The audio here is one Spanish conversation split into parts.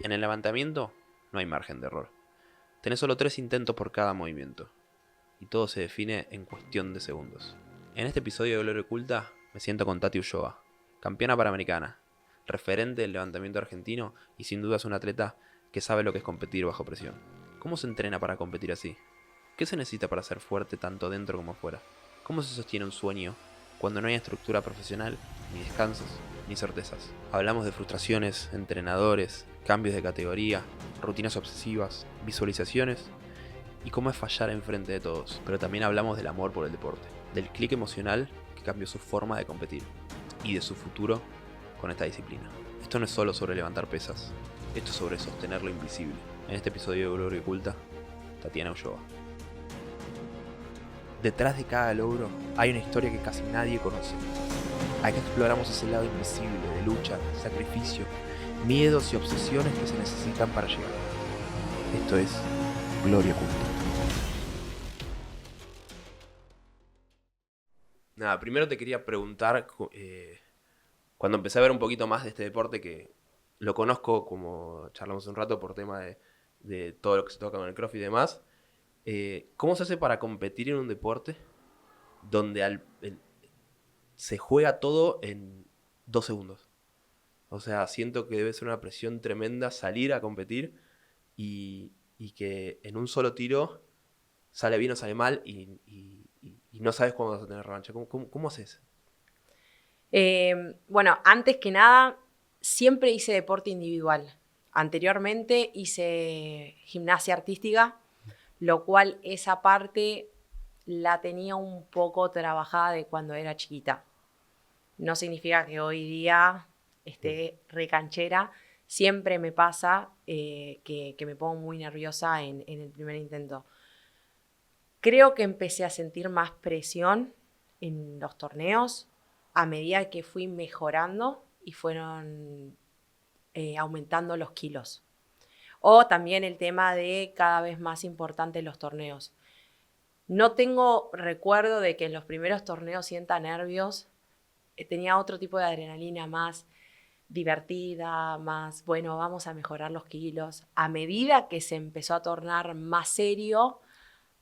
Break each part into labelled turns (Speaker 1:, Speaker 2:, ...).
Speaker 1: En el levantamiento no hay margen de error. Tenés solo 3 intentos por cada movimiento. Y todo se define en cuestión de segundos. En este episodio de Gloria Oculta me siento con Tati Ulloa, campeona panamericana, referente del levantamiento argentino y sin duda es una atleta que sabe lo que es competir bajo presión. ¿Cómo se entrena para competir así? ¿Qué se necesita para ser fuerte tanto dentro como afuera? ¿Cómo se sostiene un sueño cuando no hay estructura profesional, ni descansos, ni certezas? Hablamos de frustraciones, entrenadores, cambios de categoría, rutinas obsesivas, visualizaciones y cómo es fallar enfrente de todos. Pero también hablamos del amor por el deporte, del clic emocional que cambió su forma de competir y de su futuro con esta disciplina. Esto no es solo sobre levantar pesas, esto es sobre sostener lo invisible. En este episodio de Gloria Oculta, Tatiana Ulloa. Detrás de cada logro hay una historia que casi nadie conoce. Acá exploramos ese lado invisible de lucha, sacrificio, miedos y obsesiones que se necesitan para llegar. Esto es Gloria Oculta. Nada, primero te quería preguntar, cuando empecé a ver un poquito más de este deporte, que lo conozco, como charlamos un rato, por tema de todo lo que se toca con el CrossFit y demás, ¿cómo se hace para competir en un deporte donde se juega todo en 2 segundos? O sea, siento que debe ser una presión tremenda salir a competir y que en un solo tiro sale bien o sale mal y no sabes cuándo vas a tener revancha. ¿Cómo haces?
Speaker 2: Bueno, antes que nada, siempre hice deporte individual. Anteriormente hice gimnasia artística, lo cual esa parte la tenía un poco trabajada de cuando era chiquita. No significa que hoy día esté recanchera. Siempre me pasa que me pongo muy nerviosa en el primer intento. Creo que empecé a sentir más presión en los torneos a medida que fui mejorando y fueron aumentando los kilos. O también el tema de cada vez más importante los torneos. No tengo recuerdo de que en los primeros torneos sienta nervios. Tenía otro tipo de adrenalina más divertida, más, bueno, vamos a mejorar los kilos. A medida que se empezó a tornar más serio,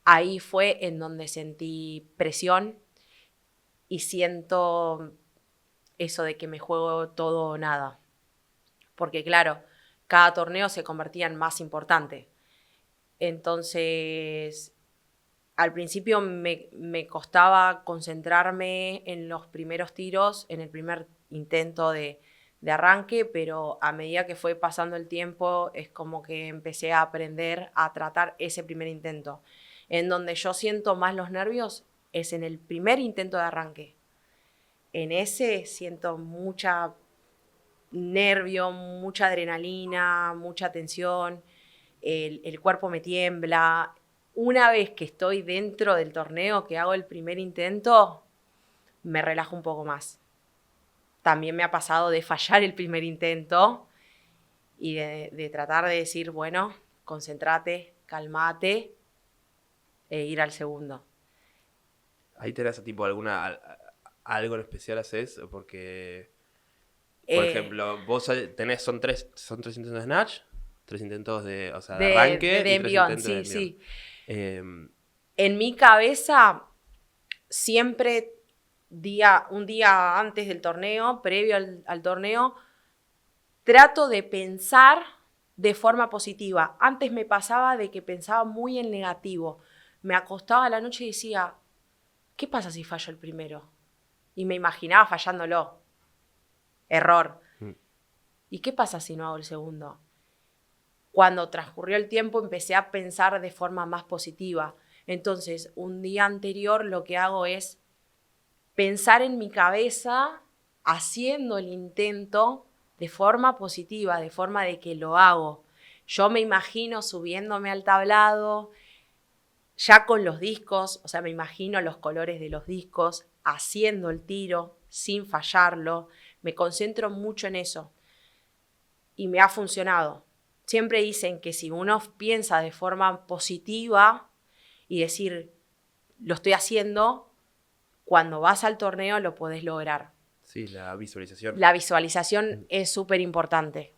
Speaker 2: ahí fue en donde sentí presión y siento eso de que me juego todo o nada. Porque claro, cada torneo se convertía en más importante. Entonces, al principio me costaba concentrarme en los primeros tiros, en el primer intento de arranque, pero a medida que fue pasando el tiempo es como que empecé a aprender a tratar ese primer intento. En donde yo siento más los nervios es en el primer intento de arranque. En ese siento mucha nervio, mucha adrenalina, mucha tensión, el cuerpo me tiembla. Una vez que estoy dentro del torneo, que hago el primer intento, me relajo un poco más. También me ha pasado de fallar el primer intento y de tratar de decir, bueno, concéntrate, calmate e ir al segundo.
Speaker 1: ¿Ahí tenés tipo algo en especial haces? Porque, por ejemplo, vos tenés, son tres intentos de snatch, 3 intentos o sea, de arranque
Speaker 2: De
Speaker 1: y 3
Speaker 2: envión,
Speaker 1: intentos de
Speaker 2: sí,
Speaker 1: envión.
Speaker 2: sí. En mi cabeza, siempre un día antes del torneo, previo al torneo, trato de pensar de forma positiva. Antes me pasaba de que pensaba muy en negativo. Me acostaba a la noche y decía, ¿qué pasa si fallo el primero? Y me imaginaba fallándolo. Error. ¿Y qué pasa si no hago el segundo? Cuando transcurrió el tiempo empecé a pensar de forma más positiva. Entonces, un día anterior lo que hago es pensar en mi cabeza haciendo el intento de forma positiva, de forma de que lo hago. Yo me imagino subiéndome al tablado, ya con los discos, o sea, me imagino los colores de los discos, haciendo el tiro sin fallarlo. Me concentro mucho en eso y me ha funcionado. Siempre dicen que si uno piensa de forma positiva y decir, lo estoy haciendo, cuando vas al torneo lo podés lograr.
Speaker 1: Sí, la visualización.
Speaker 2: La visualización es súper importante.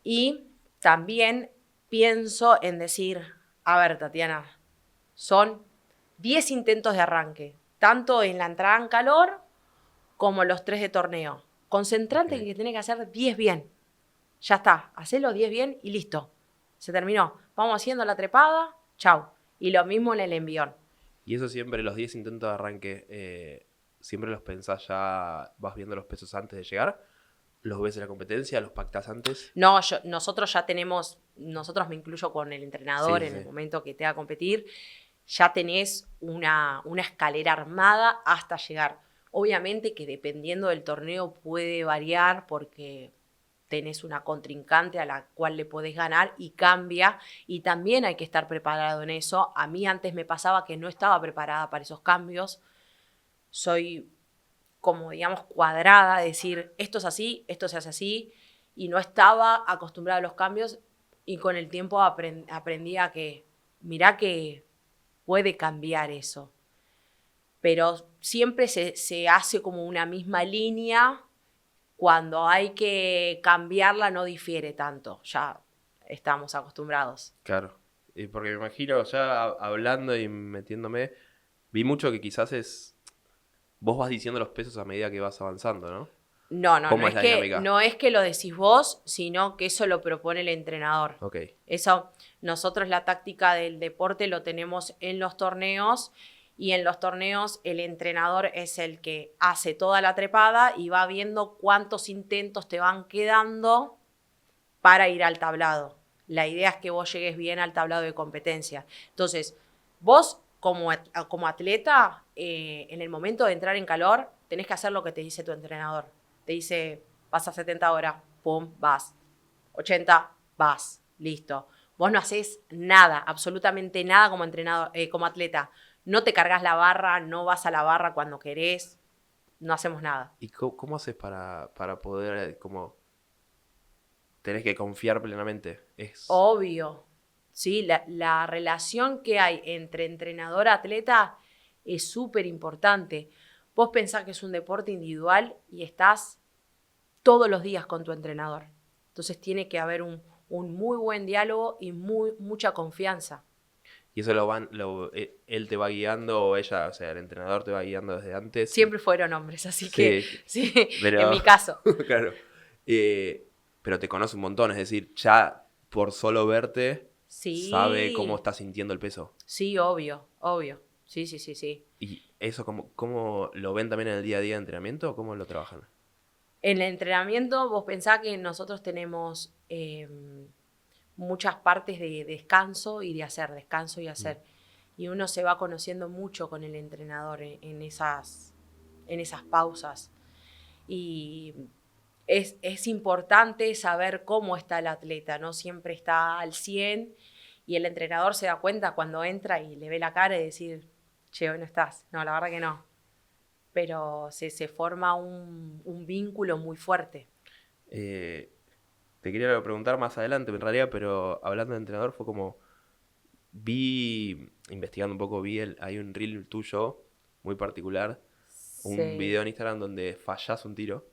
Speaker 2: Y también pienso en decir, a ver, Tatiana, son 10 intentos de arranque, tanto en la entrada en calor como los 3 de torneo. Concentrante en que tenés que hacer 10 bien. Ya está, hacelo 10 bien y listo. Se terminó. Vamos haciendo la trepada, chau. Y lo mismo en el envión.
Speaker 1: Y eso siempre, los 10 intentos de arranque, ¿siempre los pensás ya, vas viendo los pesos antes de llegar? ¿Los ves en la competencia? ¿Los pactás antes?
Speaker 2: No, nosotros ya tenemos, nosotros me incluyo con el entrenador
Speaker 1: Sí,
Speaker 2: en
Speaker 1: sí.
Speaker 2: el momento que te va a competir, ya tenés una escalera armada hasta llegar. Obviamente que dependiendo del torneo puede variar porque tenés una contrincante a la cual le podés ganar y cambia, y también hay que estar preparado en eso. A mí antes me pasaba que no estaba preparada para esos cambios. Soy como, digamos, cuadrada, decir, esto es así, esto se hace así, y no estaba acostumbrada a los cambios, y con el tiempo aprendí a que, mirá que puede cambiar eso. Pero siempre se hace como una misma línea. Cuando hay que cambiarla no difiere tanto, ya estamos acostumbrados.
Speaker 1: Claro. Porque me imagino, ya hablando y metiéndome, vi mucho que quizás vos vas diciendo los pesos a medida que vas avanzando, ¿no? ¿Cómo es la dinámica?
Speaker 2: No es que lo decís vos, sino que eso lo propone el entrenador.
Speaker 1: Ok.
Speaker 2: Eso, nosotros la táctica del deporte lo tenemos en los torneos, y en los torneos el entrenador es el que hace toda la trepada y va viendo cuántos intentos te van quedando para ir al tablado. La idea es que vos llegues bien al tablado de competencia. Entonces, vos como atleta, en el momento de entrar en calor, tenés que hacer lo que te dice tu entrenador. Te dice, vas a 70 horas, pum, vas. 80, vas, listo. Vos no haces nada, absolutamente nada como entrenador, como atleta. No te cargas la barra, no vas a la barra cuando querés, no hacemos nada.
Speaker 1: ¿Y cómo haces para poder, como, tenés que confiar plenamente?
Speaker 2: Obvio. Sí, la relación que hay entre entrenador-atleta es súper importante. Vos pensás que es un deporte individual y estás todos los días con tu entrenador. Entonces tiene que haber un muy buen diálogo y mucha confianza.
Speaker 1: Y eso él te va guiando o ella, o sea, el entrenador te va guiando desde antes.
Speaker 2: Siempre fueron hombres, así que sí,
Speaker 1: pero,
Speaker 2: en mi caso.
Speaker 1: Claro. Pero te conoce un montón, es decir, ya por solo verte,
Speaker 2: Sí.
Speaker 1: sabe cómo estás sintiendo el peso.
Speaker 2: Sí, obvio. Sí, sí, sí, sí.
Speaker 1: ¿Y eso cómo lo ven también en el día a día de entrenamiento o cómo lo trabajan?
Speaker 2: En el entrenamiento, vos pensás que nosotros tenemos muchas partes de descanso y de hacer, descanso y hacer. Y uno se va conociendo mucho con el entrenador en esas pausas. Y es importante saber cómo está el atleta, no siempre está al 100, y el entrenador se da cuenta cuando entra y le ve la cara y decir, che, hoy no estás. No, la verdad que no. Pero se forma un vínculo muy fuerte.
Speaker 1: Te quería preguntar más adelante, en realidad, pero hablando de entrenador fue como, investigando un poco, hay un reel tuyo muy particular, un video en Instagram donde fallás un tiro.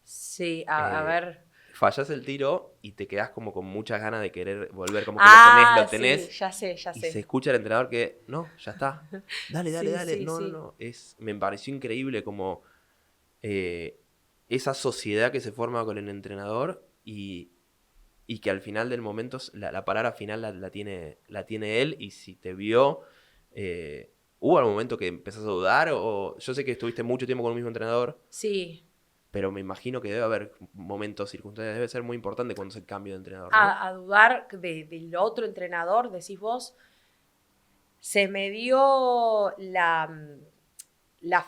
Speaker 2: Sí, a ver.
Speaker 1: Fallás el tiro y te quedás como con muchas ganas de querer volver, como que lo tenés.
Speaker 2: Sí, ya sé.
Speaker 1: Y se escucha el entrenador que, no, ya está. Dale.
Speaker 2: Sí,
Speaker 1: No. Me pareció increíble como esa sociedad que se forma con el entrenador y que al final del momento la palabra final la tiene él, y si te vio, ¿hubo algún momento que empezás a dudar? O yo sé que estuviste mucho tiempo con un mismo entrenador.
Speaker 2: Sí.
Speaker 1: Pero me imagino que debe haber momentos, circunstancias, debe ser muy importante cuando es el cambio de entrenador, ¿no?
Speaker 2: A dudar del otro entrenador, decís vos, se me dio la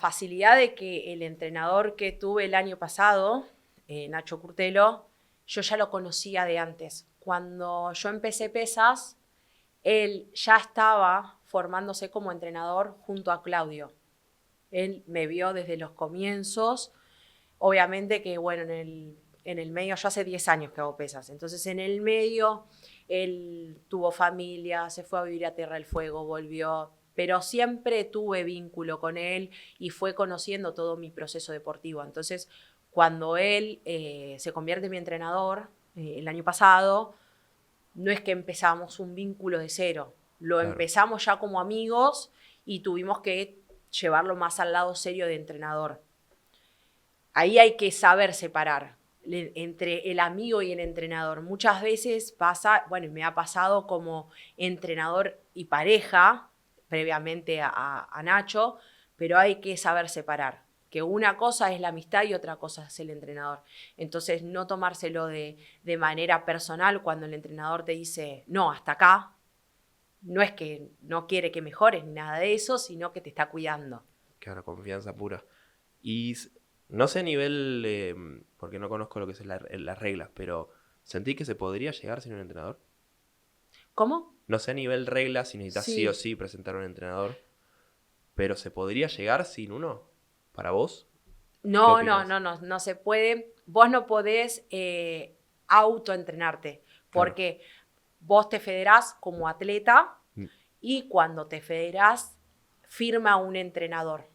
Speaker 2: facilidad de que el entrenador que tuve el año pasado, Nacho Curtelo, yo ya lo conocía de antes. Cuando yo empecé pesas, él ya estaba formándose como entrenador junto a Claudio. Él me vio desde los comienzos. Obviamente que, bueno, en el medio, yo hace 10 años que hago pesas, entonces en el medio él tuvo familia, se fue a vivir a Tierra del Fuego, volvió, pero siempre tuve vínculo con él y fue conociendo todo mi proceso deportivo. Entonces, cuando él se convierte en mi entrenador el año pasado, no es que empezamos un vínculo de cero. Lo
Speaker 1: Claro.
Speaker 2: empezamos ya como amigos y tuvimos que llevarlo más al lado serio de entrenador. Ahí hay que saber separar entre el amigo y el entrenador. Muchas veces pasa, bueno, me ha pasado como entrenador y pareja, previamente a Nacho, pero hay que saber separar. Que una cosa es la amistad y otra cosa es el entrenador. Entonces, no tomárselo de manera personal cuando el entrenador te dice, no, hasta acá. No es que no quiere que mejores ni nada de eso, sino que te está cuidando.
Speaker 1: Claro, confianza pura. Y no sé a nivel, porque no conozco lo que es las reglas, pero ¿sentí que se podría llegar sin un entrenador?
Speaker 2: ¿Cómo?
Speaker 1: No sé a nivel reglas si necesitas sí o
Speaker 2: Sí.
Speaker 1: sí presentar un entrenador, pero ¿se podría llegar sin uno? ¿Para vos? ¿Qué opinás?
Speaker 2: No se puede. Vos no podés autoentrenarte,
Speaker 1: Claro.
Speaker 2: porque vos te federás como atleta
Speaker 1: Mm.
Speaker 2: y cuando te federás, firma un entrenador.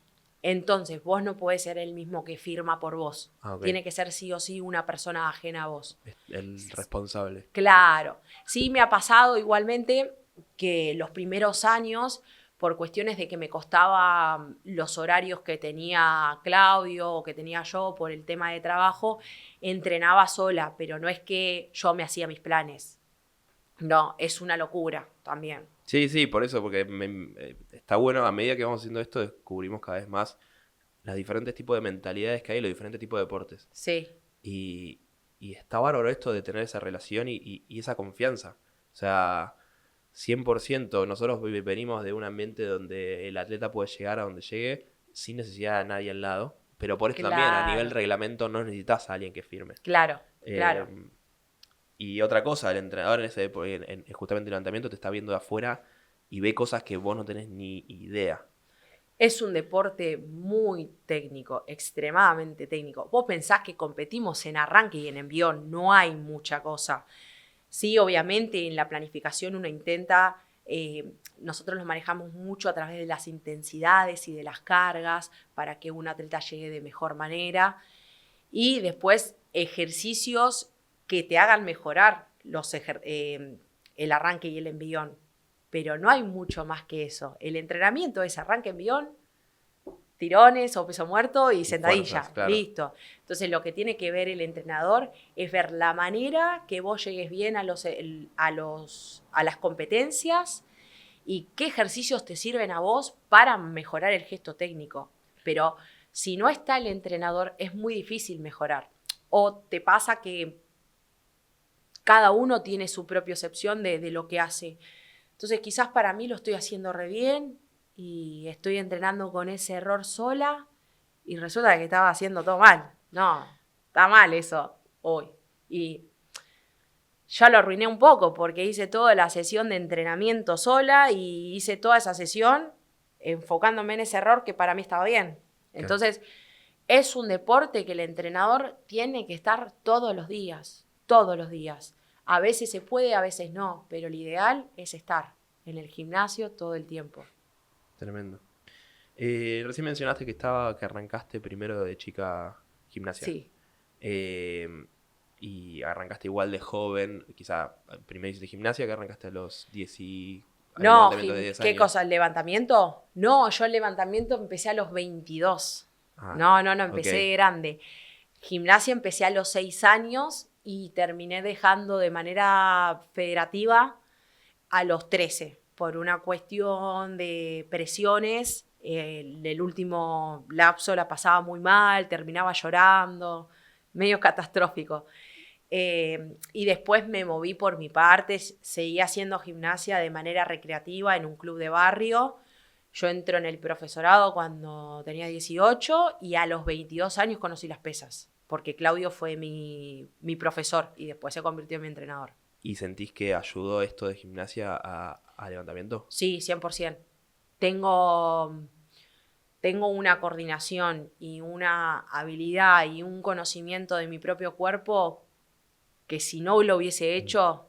Speaker 2: Entonces, vos no podés ser el mismo que firma por vos.
Speaker 1: Ah, ok.
Speaker 2: Tiene que ser sí o sí una persona ajena a vos.
Speaker 1: Es el responsable.
Speaker 2: Claro. Sí me ha pasado igualmente que los primeros años, por cuestiones de que me costaba los horarios que tenía Claudio o que tenía yo por el tema de trabajo, entrenaba sola, pero no es que yo me hacía mis planes. No, es una locura también.
Speaker 1: Sí, sí, por eso, porque está bueno, a medida que vamos haciendo esto, descubrimos cada vez más los diferentes tipos de mentalidades que hay, los diferentes tipos de deportes.
Speaker 2: Sí,
Speaker 1: Y, y está bárbaro esto de tener esa relación y esa confianza. O sea, 100% nosotros venimos de un ambiente donde el atleta puede llegar a donde llegue sin necesidad de nadie al lado. Pero por esto también, a nivel
Speaker 2: claro,
Speaker 1: reglamento, no necesitas a alguien que firme.
Speaker 2: claro,
Speaker 1: Eh,
Speaker 2: claro.
Speaker 1: y otra cosa, el entrenador en justamente el levantamiento te está viendo de afuera y ve cosas que vos no tenés ni idea.
Speaker 2: Es un deporte muy técnico, extremadamente técnico. Vos pensás que competimos en arranque y en envión, no hay mucha cosa. Sí, obviamente en la planificación uno intenta, nosotros lo manejamos mucho a través de las intensidades y de las cargas para que un atleta llegue de mejor manera. Y después ejercicios que te hagan mejorar el arranque y el envión. Pero no hay mucho más que eso. El entrenamiento es arranque, envión, tirones o peso muerto y
Speaker 1: Fuerzas,
Speaker 2: sentadilla,
Speaker 1: claro.
Speaker 2: listo. Entonces lo que tiene que ver el entrenador es ver la manera que vos llegues bien a las competencias y qué ejercicios te sirven a vos para mejorar el gesto técnico. Pero si no está el entrenador es muy difícil mejorar. O te pasa que cada uno tiene su propia excepción de lo que hace. Entonces quizás para mí lo estoy haciendo re bien y estoy entrenando con ese error sola y resulta que estaba haciendo todo mal. No, está mal eso hoy. Y ya lo arruiné un poco porque hice toda la sesión de entrenamiento sola y hice toda esa sesión enfocándome en ese error que para mí estaba bien.
Speaker 1: Claro.
Speaker 2: Entonces, es un deporte que el entrenador tiene que estar todos los días, todos los días. A veces se puede, a veces no, pero lo ideal es estar en el gimnasio todo el tiempo.
Speaker 1: Tremendo. Recién mencionaste que arrancaste primero de chica gimnasia.
Speaker 2: Sí.
Speaker 1: Y arrancaste igual de joven, quizá primero hiciste gimnasia, que arrancaste a los 10 al
Speaker 2: No,
Speaker 1: levantamiento de 10
Speaker 2: ¿qué
Speaker 1: años.
Speaker 2: cosa? ¿El levantamiento? No, yo el levantamiento empecé a los 22.
Speaker 1: Ah,
Speaker 2: No, empecé
Speaker 1: ok.
Speaker 2: de grande. Gimnasia empecé a los 6 años y terminé dejando de manera federativa a los 13 por una cuestión de presiones. El último lapso la pasaba muy mal, terminaba llorando, medio catastrófico. Y después me moví por mi parte, seguí haciendo gimnasia de manera recreativa en un club de barrio. Yo entro en el profesorado cuando tenía 18 y a los 22 años conocí las pesas, porque Claudio fue mi profesor y después se convirtió en mi entrenador.
Speaker 1: ¿Y sentís que ayudó esto de gimnasia a levantamiento?
Speaker 2: Sí, 100%. Tengo, tengo una coordinación y una habilidad y un conocimiento de mi propio cuerpo que si no lo hubiese hecho,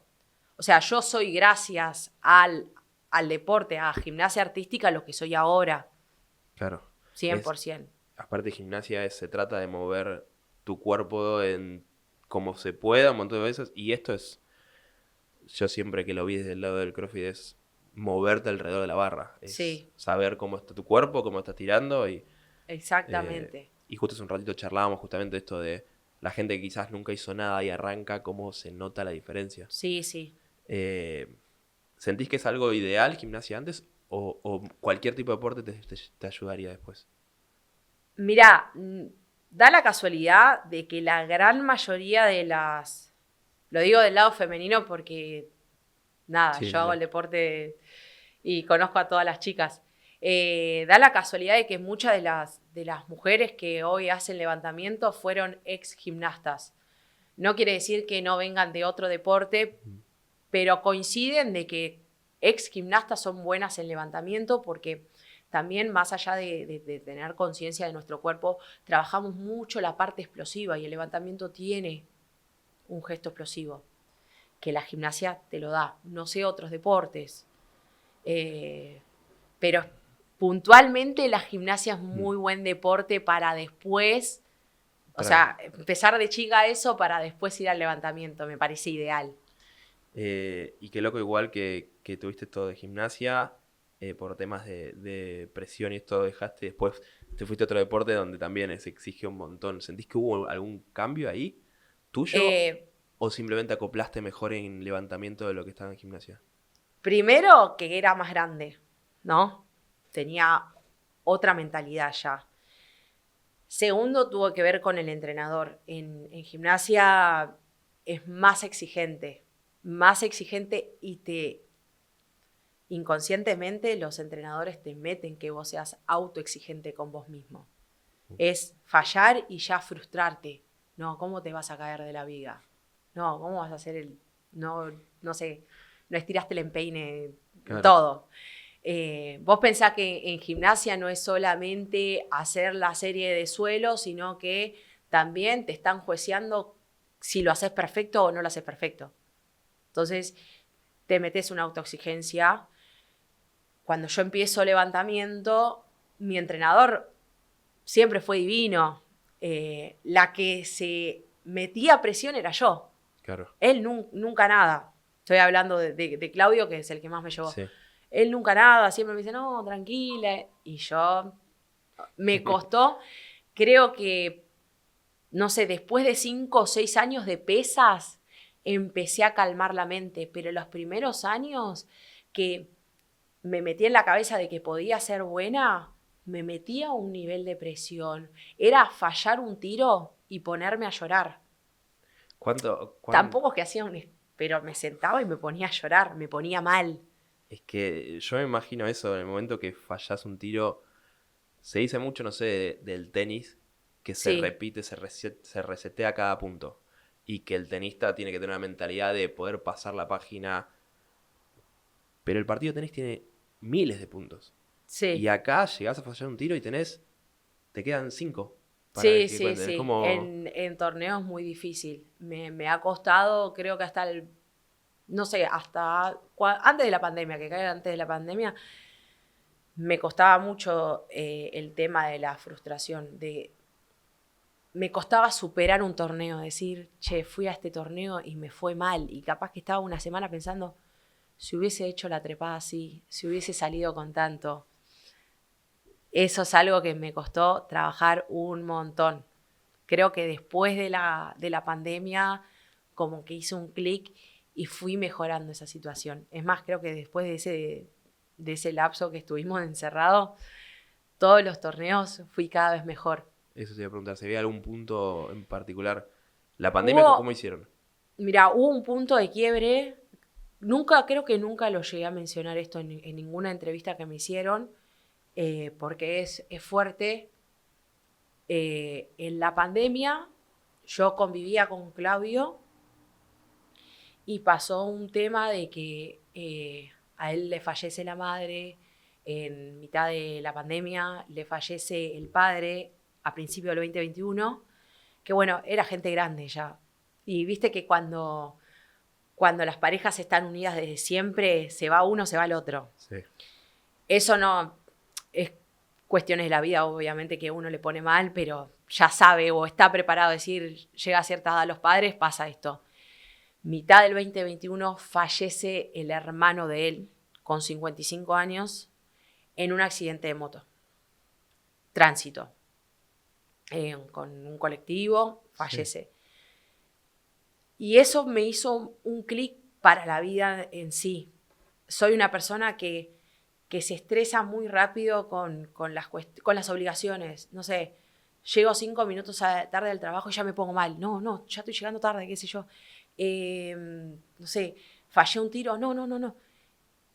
Speaker 2: o sea, yo soy gracias al deporte, a gimnasia artística, lo que soy ahora,
Speaker 1: Claro.
Speaker 2: 100%.
Speaker 1: Aparte gimnasia se trata de mover tu cuerpo en como se pueda un montón de veces. Y esto es yo siempre que lo vi desde el lado del CrossFit es moverte alrededor de la barra. Es
Speaker 2: Sí.
Speaker 1: saber cómo está tu cuerpo, cómo estás tirando.
Speaker 2: Exactamente.
Speaker 1: Y justo hace un ratito charlábamos justamente esto de la gente que quizás nunca hizo nada y arranca, cómo se nota la diferencia.
Speaker 2: Sí, sí.
Speaker 1: Eh, ¿Sentís que es algo ideal gimnasia antes o cualquier tipo de deporte te ayudaría después?
Speaker 2: Mirá, da la casualidad de que la gran mayoría de las... Lo digo del lado femenino porque, nada,
Speaker 1: Sí,
Speaker 2: yo
Speaker 1: sí,
Speaker 2: hago
Speaker 1: sí.
Speaker 2: el deporte y conozco a todas las chicas. Da la casualidad de que muchas de las mujeres que hoy hacen levantamiento fueron ex gimnastas. No quiere decir que no vengan de otro deporte, pero coinciden de que ex gimnastas son buenas en levantamiento porque también más allá de tener conciencia de nuestro cuerpo, trabajamos mucho la parte explosiva y el levantamiento tiene un gesto explosivo, que la gimnasia te lo da. No sé otros deportes, pero puntualmente la gimnasia es muy buen deporte para después, o sea, empezar de chica eso para después ir al levantamiento, me parece ideal.
Speaker 1: Y qué loco igual que tuviste todo de gimnasia, por temas de presión y esto dejaste, después te fuiste a otro deporte donde también se exige un montón. ¿Sentís que hubo algún cambio ahí tuyo
Speaker 2: Eh,
Speaker 1: o simplemente acoplaste mejor en levantamiento de lo que estaba en gimnasia?
Speaker 2: Primero, que era más grande, ¿no? Tenía otra mentalidad ya. Segundo, tuvo que ver con el entrenador. En gimnasia es más exigente y inconscientemente los entrenadores te meten que vos seas autoexigente con vos mismo. Es fallar y ya frustrarte. No, ¿cómo te vas a caer de la viga? No, ¿cómo vas a hacer el... No, no sé, no estiraste el empeine,
Speaker 1: Claro.
Speaker 2: todo. Vos pensás que en gimnasia no es solamente hacer la serie de suelo, sino que también te están jueceando si lo haces perfecto o no lo haces perfecto. Entonces, te metes una autoexigencia. Cuando yo empiezo levantamiento, mi entrenador siempre fue divino. La que se metía presión era yo.
Speaker 1: Claro.
Speaker 2: Él nunca nada. Estoy hablando de Claudio, que es el que más me llevó.
Speaker 1: Sí.
Speaker 2: Él nunca nada, siempre me dice, no, tranquila. Y yo, me costó, creo que, no sé, después de 5 o 6 años de pesas, empecé a calmar la mente. Pero los primeros años que me metí en la cabeza de que podía ser buena, me metía a un nivel de presión. Era fallar un tiro y ponerme a llorar.
Speaker 1: ¿Cuánto?
Speaker 2: Tampoco es que hacía pero me sentaba y me ponía a llorar, me ponía mal.
Speaker 1: Es que yo me imagino eso, en el momento que fallás un tiro, se dice mucho, no sé, del tenis, que se
Speaker 2: Sí,
Speaker 1: repite, se resetea cada punto. Y que el tenista tiene que tener una mentalidad de poder pasar la página. Pero el partido de tenis tiene miles de puntos. Y
Speaker 2: sí.
Speaker 1: acá llegás a fallar un tiro y te quedan 5 para
Speaker 2: Sí,
Speaker 1: que
Speaker 2: sí,
Speaker 1: cuenten. Es
Speaker 2: sí.
Speaker 1: como,
Speaker 2: En torneos muy difícil. Me ha costado, creo que hasta el, no sé, hasta antes de la pandemia, que caiga antes de la pandemia, me costaba mucho el tema de la frustración, me costaba superar un torneo, decir, che, fui a este torneo y me fue mal. Y capaz que estaba una semana pensando, si hubiese hecho la trepada así, si hubiese salido con tanto. Eso es algo que me costó trabajar un montón. Creo que después de la pandemia, como que hice un clic y fui mejorando esa situación. Es más, creo que después de ese lapso que estuvimos encerrados, todos los torneos fui cada vez mejor.
Speaker 1: eso te iba a preguntar, ¿se veía algún punto en particular? ¿La pandemia cómo
Speaker 2: Hubo,
Speaker 1: hicieron?
Speaker 2: mira, hubo un punto de quiebre. Creo que nunca lo llegué a mencionar esto en ninguna entrevista que me hicieron, porque es fuerte. En la pandemia yo convivía con Claudio y pasó un tema de que a él le fallece la madre en mitad de la pandemia, le fallece el padre a principio del 2021, que bueno, era gente grande ya. Y viste que cuando las parejas están unidas desde siempre, se va uno, se va el otro.
Speaker 1: Sí.
Speaker 2: Eso no es cuestiones de la vida, obviamente, que uno le pone mal, pero ya sabe o está preparado a decir, llega a cierta edad a los padres, pasa esto. Mitad del 2021 fallece el hermano de él, con 55 años, en un accidente de moto. Tránsito. Con un colectivo, fallece. Sí. Y eso me hizo un clic para la vida en sí. Soy una persona que se estresa muy rápido con las obligaciones. No sé, llego 5 minutos tarde al trabajo y ya me pongo mal. No, ya estoy llegando tarde, qué sé yo. No sé, fallé un tiro. No.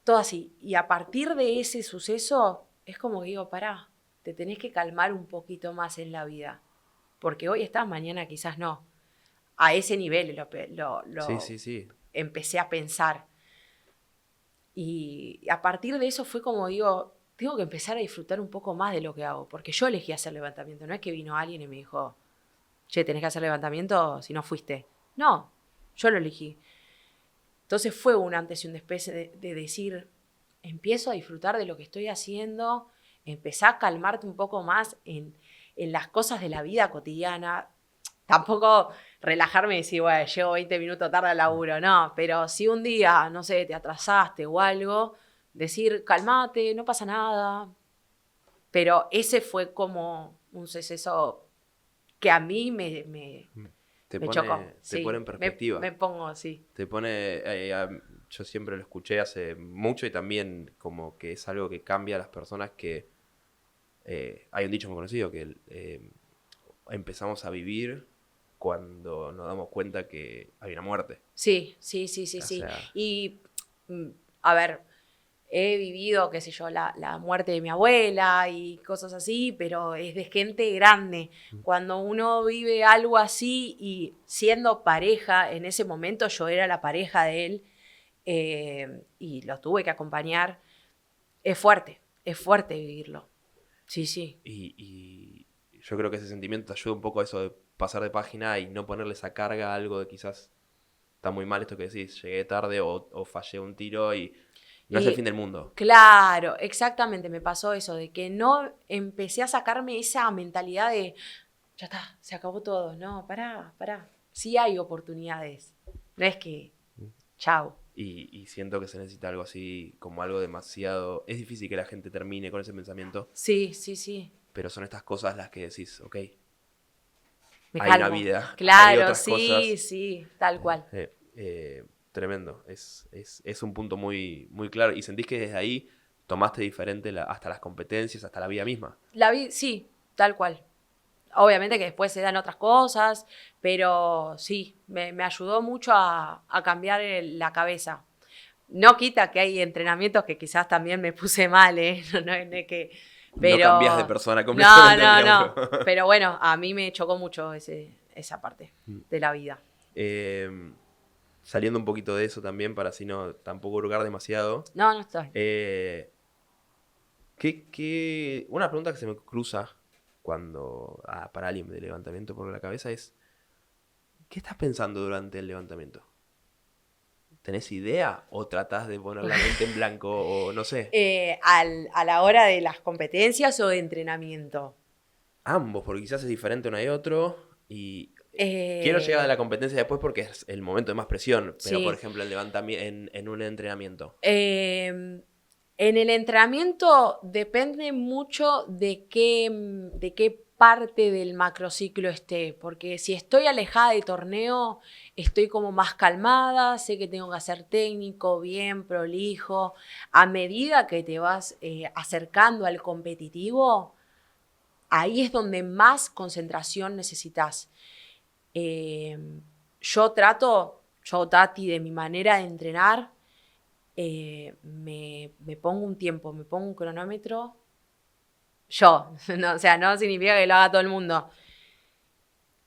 Speaker 2: Todo así. Y a partir de ese suceso, es como que digo, pará, te tenés que calmar un poquito más en la vida. Porque hoy estás, mañana quizás no. A ese nivel
Speaker 1: Sí.
Speaker 2: empecé a pensar. Y a partir de eso fue como digo, tengo que empezar a disfrutar un poco más de lo que hago. Porque yo elegí hacer levantamiento. No es que vino alguien y me dijo, che, tenés que hacer levantamiento si no fuiste. No, yo lo elegí. Entonces fue un antes y un después de decir, empiezo a disfrutar de lo que estoy haciendo, empecé a calmarte un poco más en las cosas de la vida cotidiana. Tampoco relajarme y decir, bueno, llego 20 minutos tarde al laburo, no, pero si un día, no sé, te atrasaste o algo, decir, calmate, no pasa nada. Pero ese fue como un suceso que a mí me chocó.
Speaker 1: Te pone en perspectiva.
Speaker 2: Me pongo así.
Speaker 1: Te pone, yo siempre lo escuché hace mucho y también como que es algo que cambia a las personas que, hay un dicho muy conocido que empezamos a vivir cuando nos damos cuenta que hay una muerte.
Speaker 2: Sí.
Speaker 1: O sea,
Speaker 2: Y, a ver, he vivido, qué sé yo, la muerte de mi abuela y cosas así, pero es de gente grande. Cuando uno vive algo así y siendo pareja, en ese momento yo era la pareja de él y lo tuve que acompañar, es fuerte vivirlo. Sí.
Speaker 1: y yo creo que ese sentimiento te ayuda un poco a eso de pasar de página y no ponerle esa carga a algo de quizás está muy mal esto que decís, llegué tarde o fallé un tiro y no es el fin del mundo.
Speaker 2: Claro, exactamente, me pasó eso, de que no empecé a sacarme esa mentalidad de, ya está, se acabó todo. No, pará. Sí hay oportunidades. No es que, chau.
Speaker 1: Y siento que se necesita algo así, como algo demasiado... Es difícil que la gente termine con ese pensamiento.
Speaker 2: Sí.
Speaker 1: Pero son estas cosas las que decís, ok,
Speaker 2: Me
Speaker 1: hay
Speaker 2: calmo.
Speaker 1: una vida, hay
Speaker 2: Claro,
Speaker 1: otras cosas.
Speaker 2: sí, tal cual.
Speaker 1: Tremendo. Es un punto muy, muy claro. Y sentís que desde ahí tomaste diferente hasta las competencias, hasta la vida misma.
Speaker 2: Sí, tal cual. Obviamente que después se dan otras cosas, pero sí, me ayudó mucho a cambiar la cabeza. No quita que hay entrenamientos que quizás también me puse mal, ¿eh? No es que... Pero...
Speaker 1: No cambias de persona completamente.
Speaker 2: No. Pero bueno, a mí me chocó mucho esa parte de la vida.
Speaker 1: Saliendo un poquito de eso también, para así no tampoco hurgar demasiado.
Speaker 2: No estoy.
Speaker 1: Una pregunta que se me cruza cuando para alguien de levantamiento por la cabeza es, ¿qué estás pensando durante el levantamiento? ¿Tenés idea o tratás de poner la mente en blanco o no sé?
Speaker 2: A la hora de las competencias o de entrenamiento.
Speaker 1: Ambos, porque quizás es diferente uno y otro y quiero llegar a la competencia después porque es el momento de más presión, pero
Speaker 2: sí.
Speaker 1: Por ejemplo en un entrenamiento.
Speaker 2: En el entrenamiento depende mucho de qué parte del macrociclo esté, porque si estoy alejada de torneo, estoy como más calmada, sé que tengo que hacer técnico, bien, prolijo. A medida que te vas acercando al competitivo, ahí es donde más concentración necesitas. Yo, Tati, de mi manera de entrenar, me pongo un tiempo, me pongo un cronómetro. Yo, no, o sea, no significa que lo haga todo el mundo.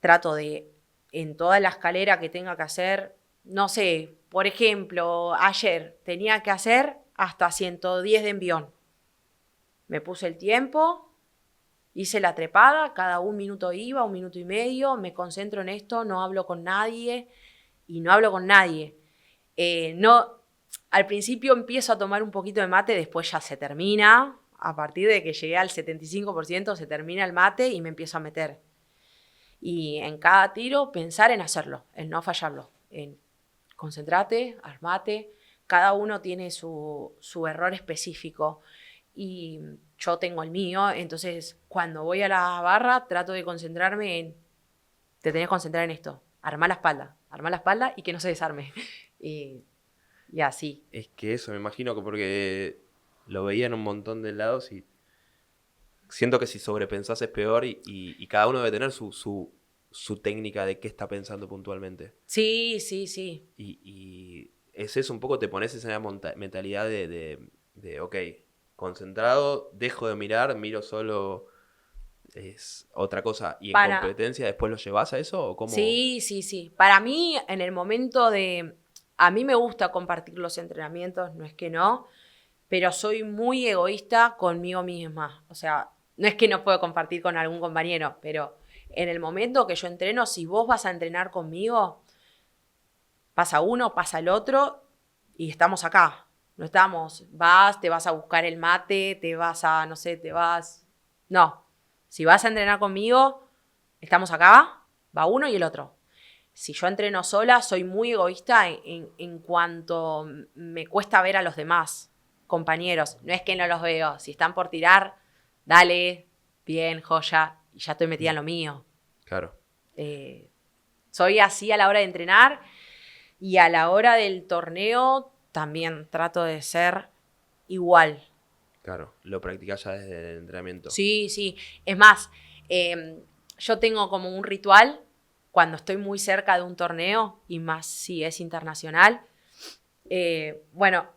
Speaker 2: Trato de, en toda la escalera que tenga que hacer, no sé, por ejemplo, ayer tenía que hacer hasta 110 de envión. Me puse el tiempo, hice la trepada, cada 1 minuto iba, 1 minuto y medio, me concentro en esto, no hablo con nadie y no hablo con nadie. Al principio empiezo a tomar un poquito de mate, después ya se termina. A partir de que llegué al 75% se termina el mate y me empiezo a meter. Y en cada tiro pensar en hacerlo, en no fallarlo, en concentrate, armate. Cada uno tiene su error específico y yo tengo el mío. Entonces, cuando voy a la barra, trato de concentrarme en, te tenés que concentrar en esto. Armar la espalda y que no se desarme. Y así.
Speaker 1: Es que eso, me imagino que porque lo veía en un montón de lados y siento que si sobrepensás es peor y cada uno debe tener su técnica de qué está pensando puntualmente.
Speaker 2: Sí, sí, sí.
Speaker 1: Y es eso, un poco te pones esa mentalidad de, ok, concentrado, dejo de mirar, miro solo, es otra cosa. ¿Y en competencia después lo llevas a eso o cómo?
Speaker 2: Sí, sí, sí. Para mí, en el momento de... A mí me gusta compartir los entrenamientos, no es que no, pero soy muy egoísta conmigo misma. O sea, no es que no puedo compartir con algún compañero, pero en el momento que yo entreno, si vos vas a entrenar conmigo, pasa uno, pasa el otro y estamos acá. No estamos, te vas a buscar el mate, te vas a, no sé, te vas... No, si vas a entrenar conmigo, estamos acá, va uno y el otro. Si yo entreno sola, soy muy egoísta en cuanto me cuesta ver a los demás compañeros. No es que no los veo. Si están por tirar, dale, bien, joya, y ya estoy metida en lo mío.
Speaker 1: Claro.
Speaker 2: Soy así a la hora de entrenar y a la hora del torneo también trato de ser igual.
Speaker 1: Claro, lo practicás ya desde el entrenamiento.
Speaker 2: Sí, sí. Es más, yo tengo como un ritual cuando estoy muy cerca de un torneo, y más si es internacional. Bueno,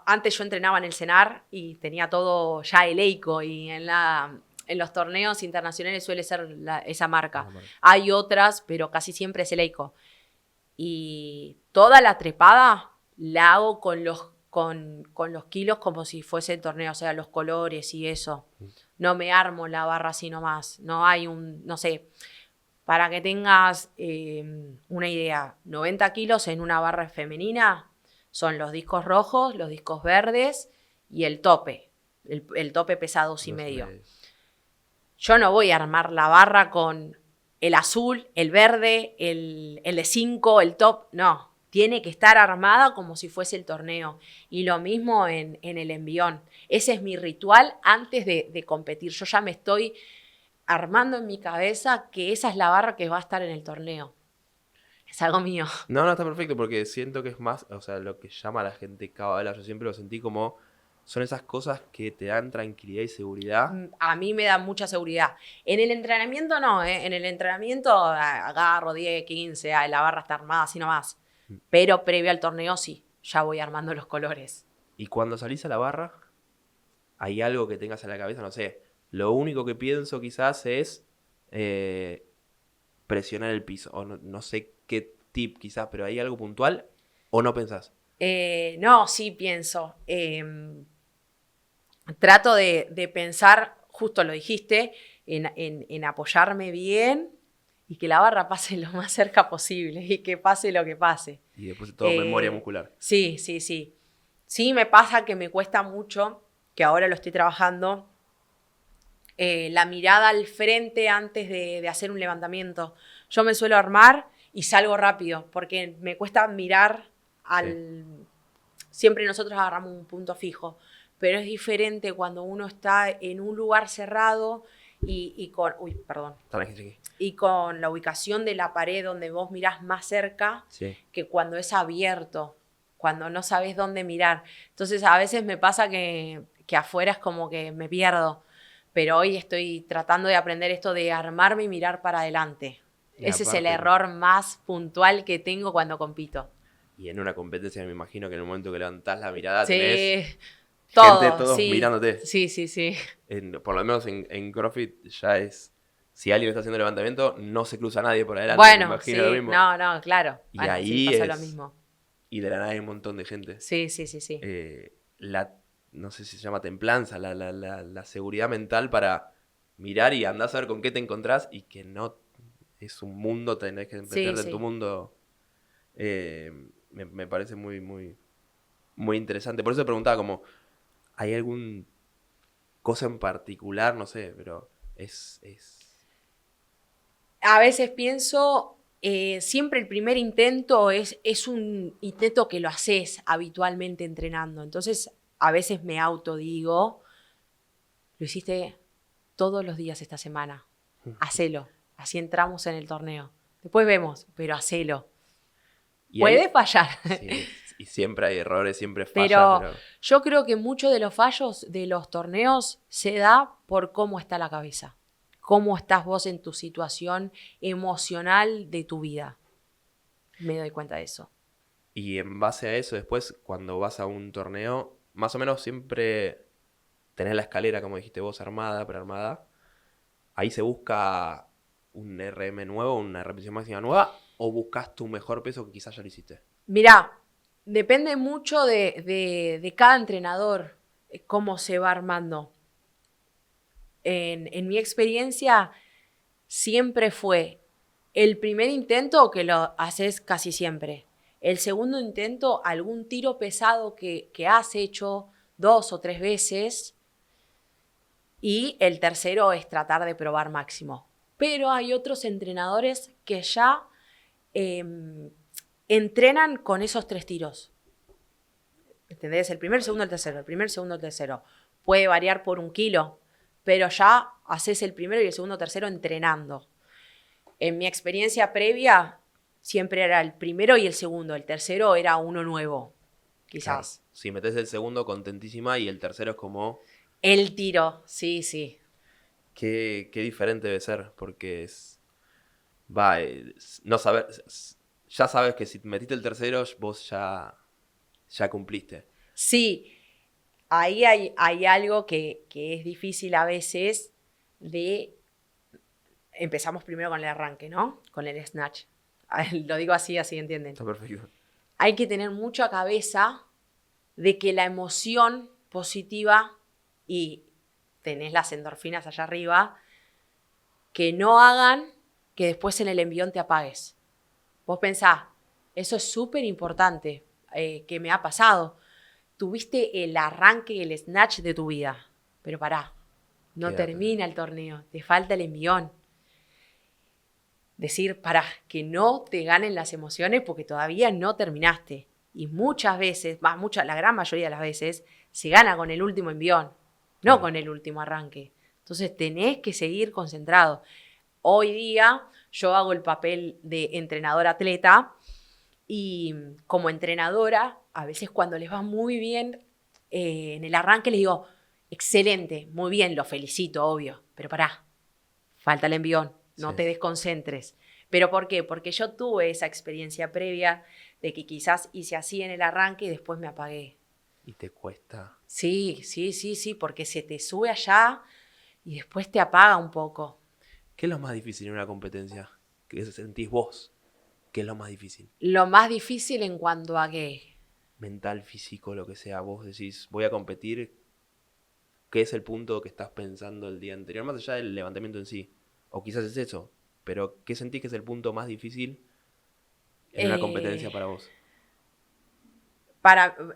Speaker 2: antes yo entrenaba en el CENAR y tenía todo ya eleico, y en los torneos internacionales suele ser esa marca. Hay otras, pero casi siempre es eleico. Y toda la trepada la hago con los kilos como si fuese el torneo, o sea, los colores y eso. No me armo la barra así nomás. No hay no sé, para que tengas una idea, 90 kilos en una barra femenina son los discos rojos, los discos verdes y el tope. El tope pesa 2,5. Yo no voy a armar la barra con el azul, el verde, el de 5, el top. No, tiene que estar armada como si fuese el torneo. Y lo mismo en el envión. Ese es mi ritual antes de competir. Yo ya me estoy armando en mi cabeza que esa es la barra que va a estar en el torneo. Es algo mío.
Speaker 1: No, está perfecto porque siento que es más, o sea, lo que llama a la gente cábala, yo siempre lo sentí como, son esas cosas que te dan tranquilidad y seguridad.
Speaker 2: A mí me da mucha seguridad. En el entrenamiento no, ¿eh? En el entrenamiento agarro 10, 15, la barra está armada así nomás. Pero previo al torneo sí, ya voy armando los colores.
Speaker 1: Y cuando salís a la barra, hay algo que tengas en la cabeza, no sé. Lo único que pienso quizás es presionar el piso. O no sé qué tip quizás, pero ¿hay algo puntual o no pensás?
Speaker 2: No, sí pienso. Trato de pensar, justo lo dijiste, en apoyarme bien y que la barra pase lo más cerca posible y que pase lo que pase.
Speaker 1: Y después todo memoria muscular.
Speaker 2: Sí, sí, sí. Sí me pasa que me cuesta mucho, que ahora lo estoy trabajando, la mirada al frente antes de hacer un levantamiento. Yo me suelo armar y salgo rápido, porque me cuesta mirar al... Sí. Siempre nosotros agarramos un punto fijo, pero es diferente cuando uno está en un lugar cerrado y con... Uy, perdón. Y con la ubicación de la pared donde vos mirás más cerca, sí, que cuando es abierto, cuando no sabes dónde mirar. Entonces a veces me pasa que afuera es como que me pierdo. Pero hoy estoy tratando de aprender esto de armarme y mirar para adelante. Ese es el error más puntual que tengo cuando compito.
Speaker 1: Y en una competencia me imagino que en el momento que levantás la mirada
Speaker 2: sí,
Speaker 1: tenés
Speaker 2: todo,
Speaker 1: gente todos
Speaker 2: sí,
Speaker 1: mirándote.
Speaker 2: Sí, sí, sí.
Speaker 1: Por lo menos en CrossFit ya es... Si alguien está haciendo levantamiento, no se cruza nadie por adelante.
Speaker 2: Bueno,
Speaker 1: me imagino
Speaker 2: sí,
Speaker 1: lo mismo.
Speaker 2: no, claro.
Speaker 1: Y
Speaker 2: bueno,
Speaker 1: ahí
Speaker 2: sí, pasa lo mismo.
Speaker 1: Y de la nada hay un montón de gente.
Speaker 2: Sí, sí, sí, sí.
Speaker 1: No sé si se llama templanza, la seguridad mental para mirar y andar a ver con qué te encontrás y que no es un mundo, tenés que meterte en tu mundo. Me parece muy, muy, muy interesante. Por eso te preguntaba como, ¿hay algún cosa en particular? No sé, pero es...
Speaker 2: A veces pienso siempre el primer intento es un intento que lo haces habitualmente entrenando. Entonces, a veces me autodigo, lo hiciste todos los días esta semana, hacelo, así entramos en el torneo. Después vemos, pero hacelo. Puede fallar.
Speaker 1: Sí, y siempre hay errores, siempre
Speaker 2: Pero
Speaker 1: falla.
Speaker 2: yo creo que muchos de los fallos de los torneos se da por cómo está la cabeza. Cómo estás vos en tu situación emocional de tu vida. Me doy cuenta de eso.
Speaker 1: Y en base a eso, después, cuando vas a un torneo, más o menos siempre tenés la escalera, como dijiste vos, armada, prearmada. Ahí se busca un RM nuevo, una repetición máxima nueva, o buscas tu mejor peso que quizás ya lo hiciste.
Speaker 2: Mirá, depende mucho de cada entrenador, cómo se va armando. En mi experiencia, siempre fue el primer intento que lo haces casi siempre. El segundo intento, algún tiro pesado que has hecho 2 o 3 veces. Y el tercero es tratar de probar máximo. Pero hay otros entrenadores que ya entrenan con esos 3 tiros. ¿Entendés? El primer, el segundo, el tercero. El primer, el segundo, el tercero. Puede variar por 1 kilo, pero ya haces el primero y el segundo, tercero entrenando. En mi experiencia previa, siempre era el primero y el segundo. El tercero era uno nuevo, quizás.
Speaker 1: Claro. Si metes el segundo, contentísima, y el tercero es como...
Speaker 2: El tiro, sí, sí.
Speaker 1: Qué diferente debe ser, porque no saber, ya sabes que si metiste el tercero, vos ya cumpliste.
Speaker 2: Sí, ahí hay algo que es difícil a veces de... Empezamos primero con el arranque, ¿no? Con el snatch. Lo digo así entienden.
Speaker 1: Está perfecto.
Speaker 2: Hay que tener mucha cabeza de que la emoción positiva, y tenés las endorfinas allá arriba, que no hagan que después en el envión te apagues. Vos pensás, eso es súper importante, que me ha pasado. Tuviste el arranque, el snatch de tu vida, pero pará, no
Speaker 1: Quédate.
Speaker 2: termina el torneo, te falta el envión. Decir, pará, que no te ganen las emociones porque todavía no terminaste. Y muchas veces, la gran mayoría de las veces, se gana con el último envión, no con el último arranque. Entonces tenés que seguir concentrado. Hoy día yo hago el papel de entrenador-atleta y como entrenadora, a veces cuando les va muy bien en el arranque les digo, excelente, muy bien, lo felicito, obvio, pero pará, falta el envión, no te desconcentres. ¿Pero por qué? Porque yo tuve esa experiencia previa de que quizás hice así en el arranque y después me apagué.
Speaker 1: ¿Y te cuesta?
Speaker 2: Sí, porque se te sube allá y después te apaga un poco.
Speaker 1: ¿Qué es lo más difícil en una competencia? ¿Qué sentís vos? ¿Qué es lo más difícil?
Speaker 2: Lo más difícil en cuanto a qué.
Speaker 1: Mental, físico, lo que sea. Vos decís, voy a competir. ¿Qué es el punto que estás pensando el día anterior? Más allá del levantamiento en sí. O quizás es eso. Pero ¿qué sentís que es el punto más difícil en una competencia para vos?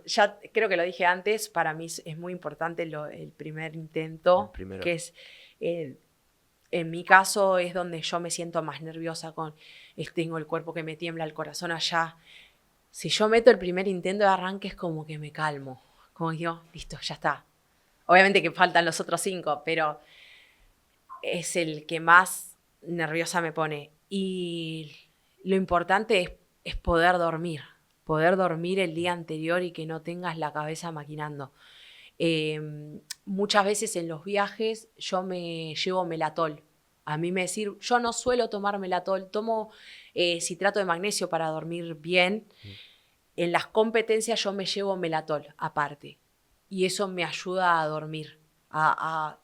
Speaker 2: Ya creo que lo dije antes, para mí es muy importante el primer intento,
Speaker 1: El primero.
Speaker 2: que es, en mi caso es donde yo me siento más nerviosa, tengo el cuerpo que me tiembla, el corazón allá. Si yo meto el primer intento de arranque es como que me calmo, como que digo, listo, ya está. Obviamente que faltan los otros 5, pero es el que más nerviosa me pone. Y lo importante es poder dormir el día anterior y que no tengas la cabeza maquinando. Muchas veces en los viajes yo me llevo melatol. A mí me sirve, yo no suelo tomar melatol, tomo citrato de magnesio para dormir bien. En las competencias yo me llevo melatol aparte y eso me ayuda a dormir, a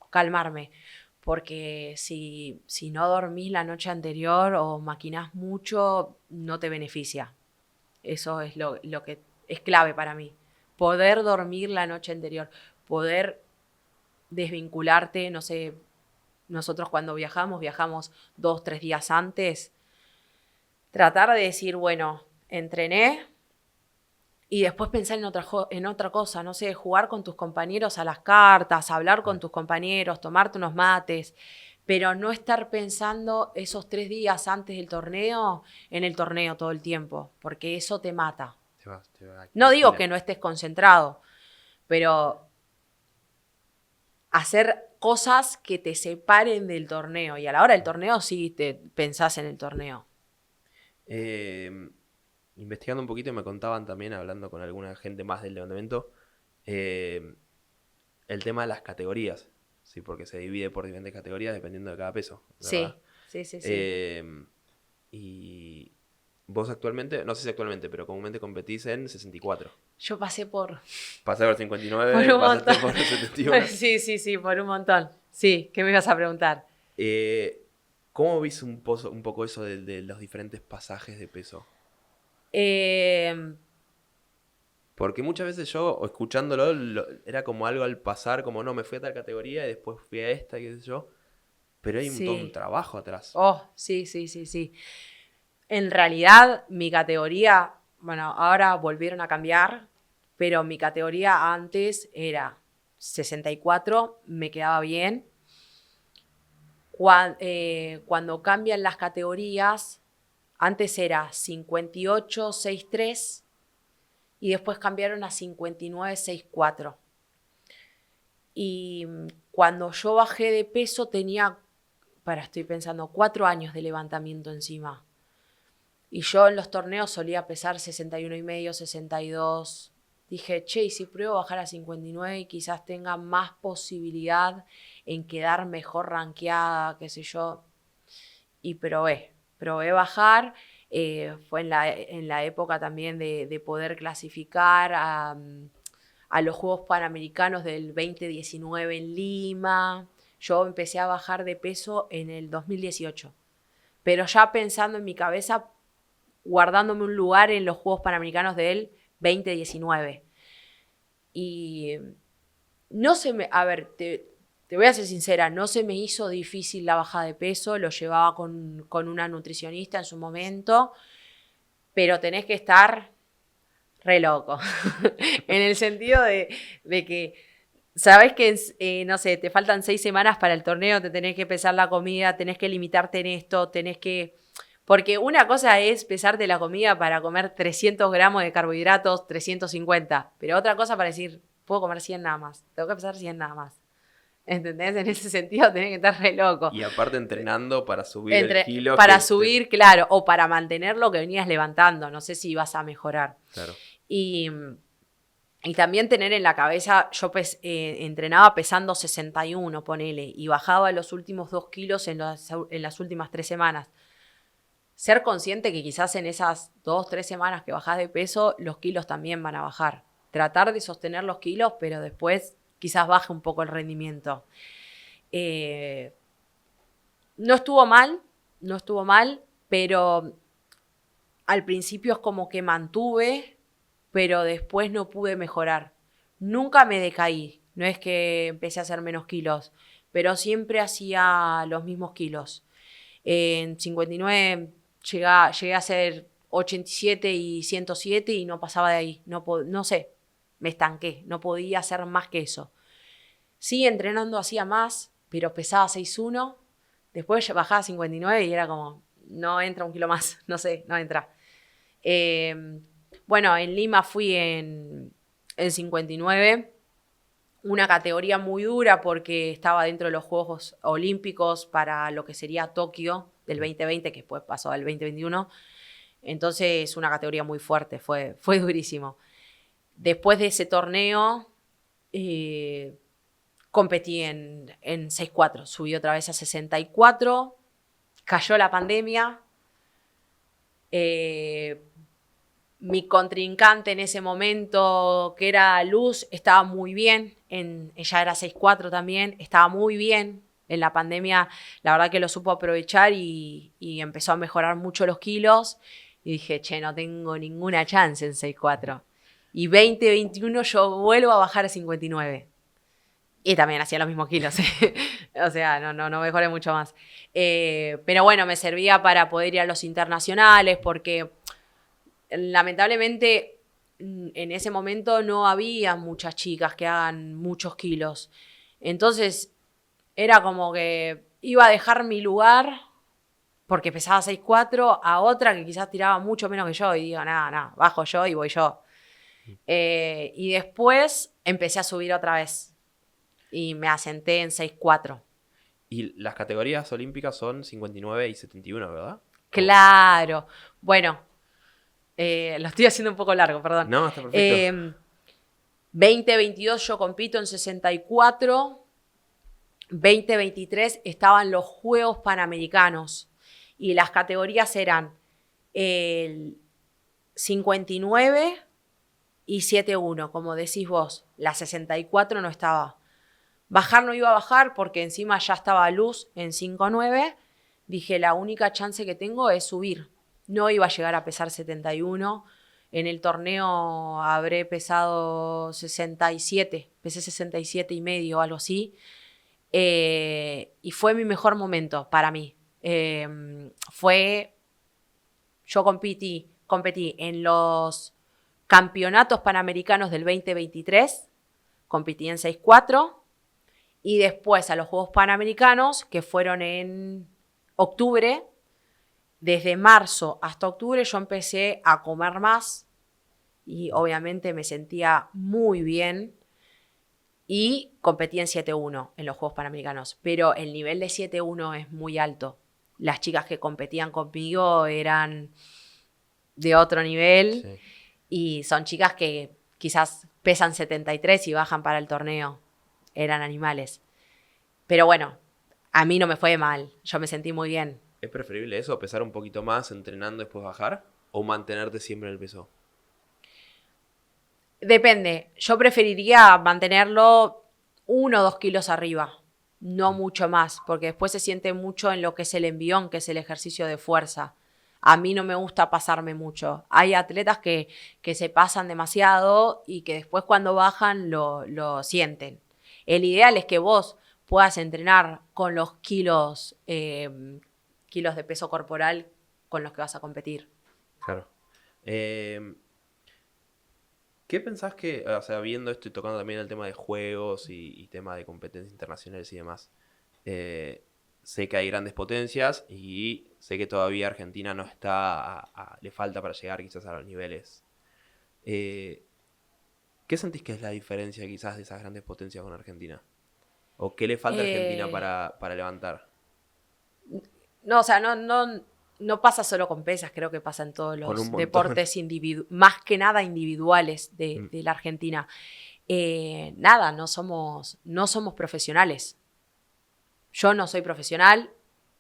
Speaker 2: calmarme. Porque si no dormís la noche anterior o maquinás mucho, no te beneficia. Eso es lo que es clave para mí. Poder dormir la noche anterior, poder desvincularte, no sé, nosotros cuando viajamos 2, 3 días antes, tratar de decir, bueno, entrené y después pensar en otra cosa, no sé, jugar con tus compañeros a las cartas, hablar con tus compañeros, tomarte unos mates, pero no estar pensando esos 3 días antes del torneo en el torneo todo el tiempo, porque eso te mata. No digo que no estés concentrado, pero hacer cosas que te separen del torneo. Y a la hora del torneo sí te pensás en el torneo.
Speaker 1: Investigando un poquito me contaban también, hablando con alguna gente más del levantamiento, el tema de las categorías. Sí, porque se divide por diferentes categorías dependiendo de cada peso, ¿verdad?
Speaker 2: Sí.
Speaker 1: Y vos actualmente, no sé si actualmente, pero comúnmente competís en 64.
Speaker 2: Yo pasé por
Speaker 1: 59,
Speaker 2: un
Speaker 1: pasaste
Speaker 2: montón.
Speaker 1: por 71.
Speaker 2: Sí, por un montón. Sí, ¿qué me ibas a preguntar?
Speaker 1: ¿Cómo viste un poco eso de los diferentes pasajes de peso? Porque muchas veces yo, o escuchándolo, era como algo al pasar, como no, me fui a tal categoría y después fui a esta, qué sé yo. Pero hay un montón de trabajo atrás.
Speaker 2: Sí. En realidad, mi categoría, bueno, ahora volvieron a cambiar, pero mi categoría antes era 64, me quedaba bien. Cuando cambian las categorías, antes era 58, 63 y después cambiaron a 59, 64. Y cuando yo bajé de peso tenía, estoy pensando, 4 años de levantamiento encima. Y yo en los torneos solía pesar 61,5, 62. Dije, che, y si pruebo bajar a 59 y quizás tenga más posibilidad en quedar mejor rankeada, qué sé yo. Y probé bajar. Fue en la época también de poder clasificar a los Juegos Panamericanos del 2019 en Lima. Yo empecé a bajar de peso en el 2018. Pero ya pensando en mi cabeza, guardándome un lugar en los Juegos Panamericanos del 2019. Y no se me... A ver, te voy a ser sincera, no se me hizo difícil la bajada de peso, lo llevaba con una nutricionista en su momento, pero tenés que estar re loco. En el sentido de que sabés que, no sé, te faltan 6 semanas para el torneo, te tenés que pesar la comida, tenés que limitarte en esto, tenés que... Porque una cosa es pesarte la comida para comer 300 gramos de carbohidratos, 350, pero otra cosa para decir, puedo comer 100 nada más, tengo que pesar 100 nada más. ¿Entendés? En ese sentido tenés que estar re loco.
Speaker 1: Y aparte entrenando para subir el kilo.
Speaker 2: Para subir, claro, o para mantener lo que venías levantando, no sé si vas a mejorar.
Speaker 1: Claro.
Speaker 2: Y también tener en la cabeza, yo entrenaba pesando 61, ponele, y bajaba los últimos 2 kilos en las últimas 3 semanas. Ser consciente que quizás en esas 2, 3 semanas que bajás de peso, los kilos también van a bajar. Tratar de sostener los kilos, pero después quizás baje un poco el rendimiento. No estuvo mal, pero al principio es como que mantuve, pero después no pude mejorar. Nunca me decaí, no es que empecé a hacer menos kilos, pero siempre hacía los mismos kilos. En 59 llegué a hacer 87 y 107 y no pasaba de ahí. No sé, me estanqué, no podía hacer más que eso. Sí, entrenando hacía más, pero pesaba 6,1. Después bajaba a 59 y era como, no entra un kilo más, no sé, no entra. Bueno, en Lima fui en 59, una categoría muy dura porque estaba dentro de los Juegos Olímpicos para lo que sería Tokio del 2020, que después pasó al 2021. Entonces, una categoría muy fuerte, fue durísimo. Después de ese torneo, competí en 6,4, subí otra vez a 64, cayó la pandemia. Mi contrincante en ese momento, que era Luz, estaba muy bien. Ella era 6,4 también, estaba muy bien. En la pandemia, la verdad que lo supo aprovechar y empezó a mejorar mucho los kilos. Y dije, che, no tengo ninguna chance en 6,4. Y 2021 yo vuelvo a bajar a 59. Y también hacía los mismos kilos. O sea, no mejoré mucho más. Pero bueno, me servía para poder ir a los internacionales porque... Lamentablemente, en ese momento no había muchas chicas que hagan muchos kilos. Entonces, era como que iba a dejar mi lugar porque pesaba 6'4", a otra que quizás tiraba mucho menos que yo y digo, nada, bajo yo y voy yo. Y después empecé a subir otra vez y me asenté en 6'4".
Speaker 1: Y las categorías olímpicas son 59 y 71, ¿verdad?
Speaker 2: Claro. Bueno, lo estoy haciendo un poco largo, perdón.
Speaker 1: No, está perfecto.
Speaker 2: 2022 yo compito en 64. 2023 estaban los Juegos Panamericanos y las categorías eran el 59 y 71, como decís vos. La 64 no estaba. Bajar no iba a bajar porque encima ya estaba Luz en 5'9". Dije, la única chance que tengo es subir. No iba a llegar a pesar 71. En el torneo habré pesado 67. Pesé 67 y medio o algo así. Y fue mi mejor momento para mí. Yo competí en los campeonatos panamericanos del 2023. Competí en 6'4". Y después a los Juegos Panamericanos, que fueron en octubre, desde marzo hasta octubre yo empecé a comer más y obviamente me sentía muy bien y competí en 7'1" en los Juegos Panamericanos. Pero el nivel de 7'1" es muy alto. Las chicas que competían conmigo eran de otro nivel
Speaker 1: Sí.
Speaker 2: y son chicas que quizás pesan 73 y bajan para el torneo. Eran animales. Pero bueno, a mí no me fue mal. Yo me sentí muy bien.
Speaker 1: ¿Es preferible eso, pesar un poquito más entrenando y después bajar? ¿O mantenerte siempre en el peso?
Speaker 2: Depende. Yo preferiría mantenerlo 1 o 2 kilos arriba. No mucho más, porque después se siente mucho en lo que es el envión, que es el ejercicio de fuerza. A mí no me gusta pasarme mucho. Hay atletas que se pasan demasiado y que después cuando bajan lo sienten. El ideal es que vos puedas entrenar con los kilos de peso corporal con los que vas a competir.
Speaker 1: Claro. ¿Qué pensás que, o sea, viendo esto y tocando también el tema de juegos y tema de competencias internacionales y demás, sé que hay grandes potencias y sé que todavía Argentina no está, le falta para llegar quizás a los niveles. ¿Qué sentís que es la diferencia quizás de esas grandes potencias con Argentina? ¿O qué le falta a Argentina para levantar?
Speaker 2: No, o sea, no pasa solo con pesas, creo que pasa en todos
Speaker 1: Con un
Speaker 2: los
Speaker 1: montón.
Speaker 2: deportes más que nada individuales de la Argentina. Nada, no somos profesionales. Yo no soy profesional.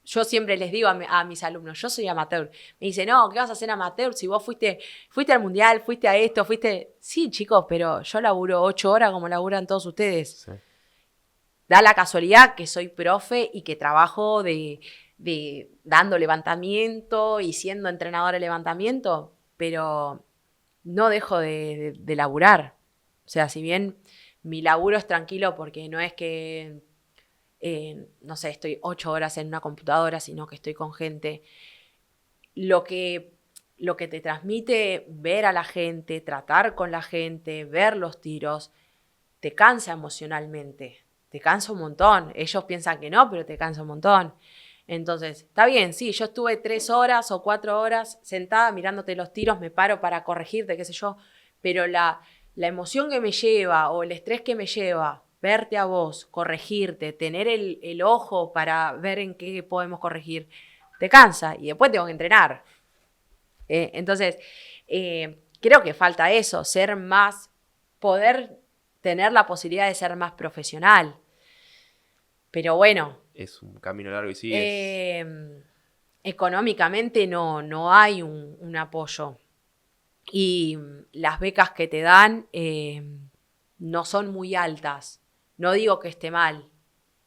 Speaker 2: Yo siempre les digo a mis alumnos, yo soy amateur. Me dicen, no, ¿qué vas a hacer amateur si vos fuiste al mundial, fuiste a esto, fuiste... Sí, chicos, pero yo laburo 8 horas como laburan todos ustedes.
Speaker 1: Sí.
Speaker 2: Da la casualidad que soy profe y que trabajo dando levantamiento y siendo entrenadora de levantamiento, pero no dejo de laburar. O sea, si bien mi laburo es tranquilo porque no es que, no sé, estoy 8 horas en una computadora, sino que estoy con gente. Lo que te transmite ver a la gente, tratar con la gente, ver los tiros, te cansa emocionalmente. Te cansa un montón. Ellos piensan que no, pero te cansa un montón. Entonces, está bien, sí, yo estuve 3 horas o 4 horas sentada mirándote los tiros, me paro para corregirte, qué sé yo, pero la emoción que me lleva o el estrés que me lleva verte a vos, corregirte, tener el ojo para ver en qué podemos corregir, te cansa y después tengo que entrenar. Entonces, creo que falta eso, poder tener la posibilidad de ser más profesional. Pero bueno.
Speaker 1: Es un camino largo y sí.
Speaker 2: Económicamente no hay un apoyo. Y las becas que te dan no son muy altas. No digo que esté mal.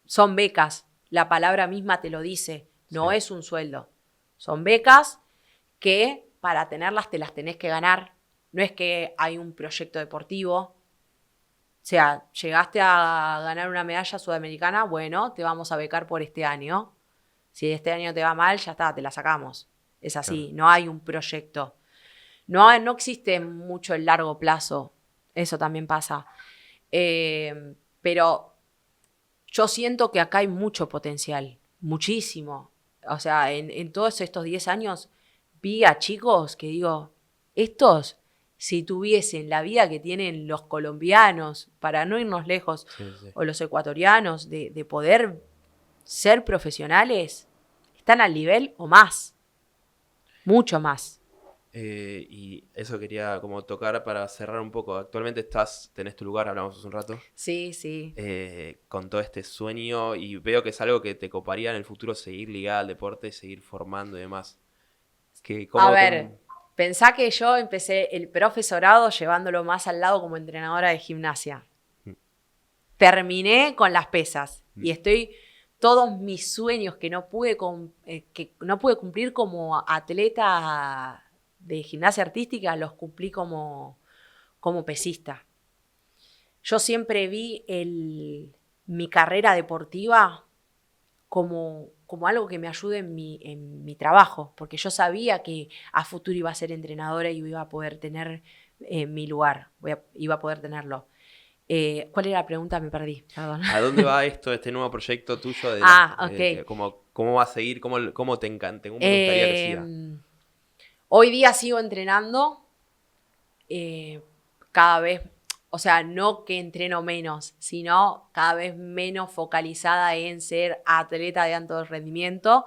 Speaker 2: Son becas. La palabra misma te lo dice. No es un sueldo. Son becas que para tenerlas te las tenés que ganar. No es que hay un proyecto deportivo. O sea, llegaste a ganar una medalla sudamericana, bueno, te vamos a becar por este año. Si este año te va mal, ya está, te la sacamos. Es así, no hay un proyecto. No existe mucho el largo plazo. Eso también pasa. Pero yo siento que acá hay mucho potencial. muchísimo. O sea, en todos estos 10 años vi a chicos que digo, estos, si tuviesen la vida que tienen los colombianos, para no irnos lejos,
Speaker 1: Sí, sí.
Speaker 2: o los ecuatorianos, de poder ser profesionales, están al nivel o más, mucho más.
Speaker 1: Y eso quería como tocar para cerrar un poco. Actualmente tenés tu lugar, hablamos hace un rato,
Speaker 2: Sí, sí.
Speaker 1: con todo este sueño y veo que es algo que te coparía en el futuro seguir ligada al deporte, seguir formando y demás.
Speaker 2: A ver, pensá que yo empecé el profesorado llevándolo más al lado como entrenadora de gimnasia. Terminé con las pesas y estoy todos mis sueños que no pude cumplir como atleta de gimnasia artística, los cumplí como pesista. Yo siempre vi mi carrera deportiva como algo que me ayude en mi trabajo, porque yo sabía que a futuro iba a ser entrenadora y iba a poder tener mi lugar, iba a poder tenerlo. ¿Cuál era la pregunta? Me perdí, perdón.
Speaker 1: ¿A dónde va este nuevo proyecto tuyo?
Speaker 2: Ok.
Speaker 1: ¿Cómo va a seguir? ¿Cómo te encanta? ¿Cómo te gustaría que siga?
Speaker 2: Hoy día sigo entrenando cada vez, o sea, no que entreno menos, sino cada vez menos focalizada en ser atleta de alto rendimiento.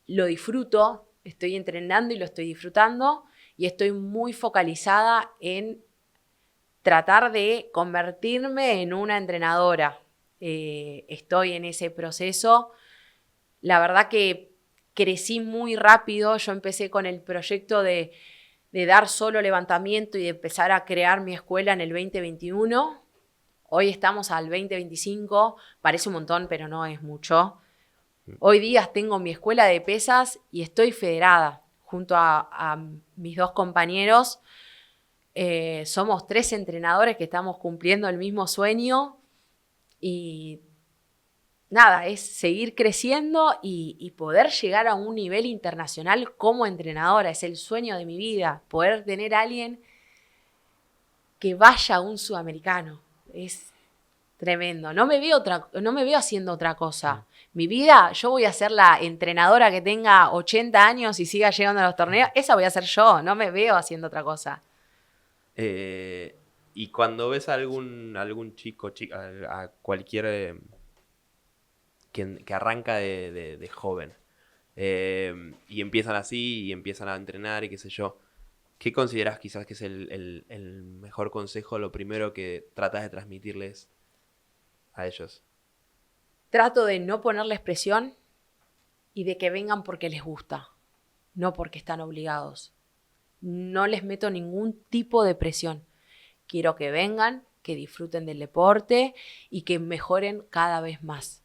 Speaker 2: Lo disfruto, estoy entrenando y lo estoy disfrutando y estoy muy focalizada en tratar de convertirme en una entrenadora. Estoy en ese proceso. La verdad que crecí muy rápido. Yo empecé con el proyecto de dar solo levantamiento y de empezar a crear mi escuela en el 2021. Hoy estamos al 2025. Parece un montón, pero no es mucho. Hoy día tengo mi escuela de pesas y estoy federada junto a mis 2 compañeros. Somos 3 entrenadores que estamos cumpliendo el mismo sueño y nada, es seguir creciendo y poder llegar a un nivel internacional como entrenadora. Es el sueño de mi vida, poder tener a alguien que vaya a un sudamericano. Es tremendo. No me veo haciendo otra cosa. Mi vida, yo voy a ser la entrenadora que tenga 80 años y siga llegando a los torneos. Esa voy a ser yo. No me veo haciendo otra cosa.
Speaker 1: Y cuando ves a algún chico, a cualquier que arranca de joven, y empiezan así y empiezan a entrenar y qué sé yo, ¿qué consideras quizás que es el mejor consejo, lo primero que tratas de transmitirles a ellos?
Speaker 2: Trato de no ponerles presión y de que vengan porque les gusta, no porque están obligados. No les meto ningún tipo de presión. Quiero que vengan, que disfruten del deporte y que mejoren cada vez más.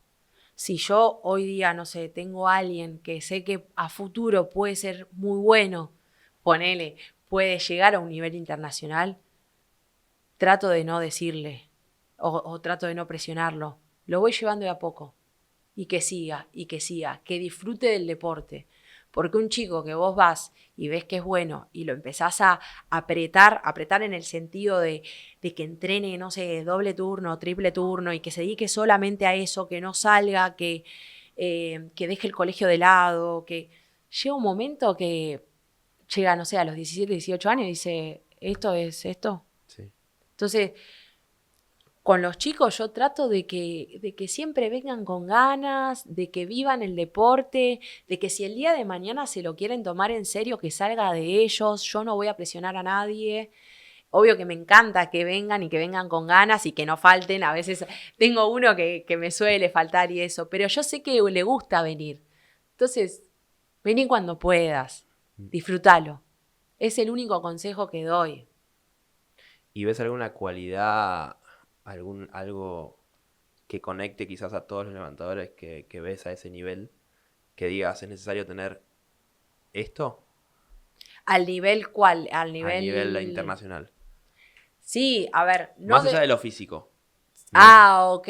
Speaker 2: Si yo hoy día, no sé, tengo a alguien que sé que a futuro puede ser muy bueno, puede llegar a un nivel internacional, trato de no decirle o trato de no presionarlo. Lo voy llevando de a poco. Y que siga, que disfrute del deporte. Porque un chico que vos vas y ves que es bueno y lo empezás a apretar en el sentido de que entrene, no sé, doble turno, triple turno y que se dedique solamente a eso, que no salga, que deje el colegio de lado, que llega un momento que llega, no sé, a los 17, 18 años y dice, ¿esto es esto?
Speaker 1: Sí.
Speaker 2: Entonces, con los chicos yo trato de que siempre vengan con ganas, de que vivan el deporte, de que si el día de mañana se lo quieren tomar en serio, que salga de ellos. Yo no voy a presionar a nadie. Obvio que me encanta que vengan y que vengan con ganas y que no falten. A veces tengo uno que me suele faltar y eso, pero yo sé que le gusta venir. Entonces, vení cuando puedas, disfrútalo. Es el único consejo que doy.
Speaker 1: ¿Y ves alguna cualidad, algo que conecte quizás a todos los levantadores que ves a ese nivel? Que digas, ¿es necesario tener esto?
Speaker 2: ¿Al nivel cuál? Al
Speaker 1: A nivel
Speaker 2: nivel
Speaker 1: internacional.
Speaker 2: Sí, a ver, no
Speaker 1: Más allá de lo físico.
Speaker 2: Ok.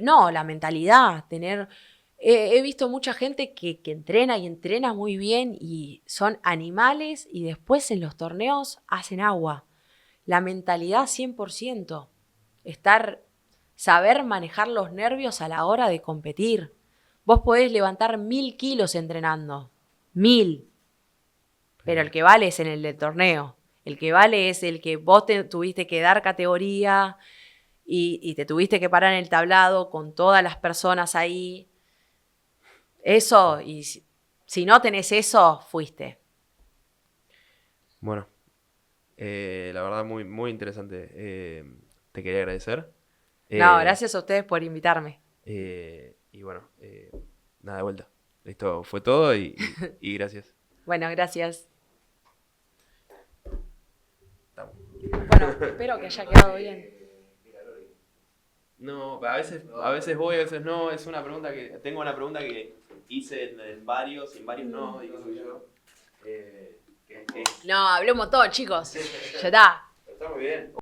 Speaker 2: No, la mentalidad, tener... he visto mucha gente que entrena y entrena muy bien y son animales y después en los torneos hacen agua. La mentalidad 100%. Saber manejar los nervios a la hora de competir. Vos podés levantar 1000 kilos entrenando. 1000. Pero el que vale es en el del torneo. El que vale es el que vos te tuviste que dar categoría y te tuviste que parar en el tablado con todas las personas ahí. Eso, y si no tenés eso, fuiste.
Speaker 1: Bueno, la verdad muy, muy interesante. Te quería agradecer.
Speaker 2: No, gracias a ustedes por invitarme.
Speaker 1: Y bueno, nada, de vuelta. Esto fue todo y gracias.
Speaker 2: Bueno, gracias.
Speaker 1: Estamos.
Speaker 2: Bueno, espero que haya quedado bien.
Speaker 1: No, a veces voy, a veces no. Es una pregunta tengo una pregunta que hice en varios y en varios no, y qué sé yo.
Speaker 2: No, hablé un montón, chicos. Ya está.
Speaker 1: Está muy bien.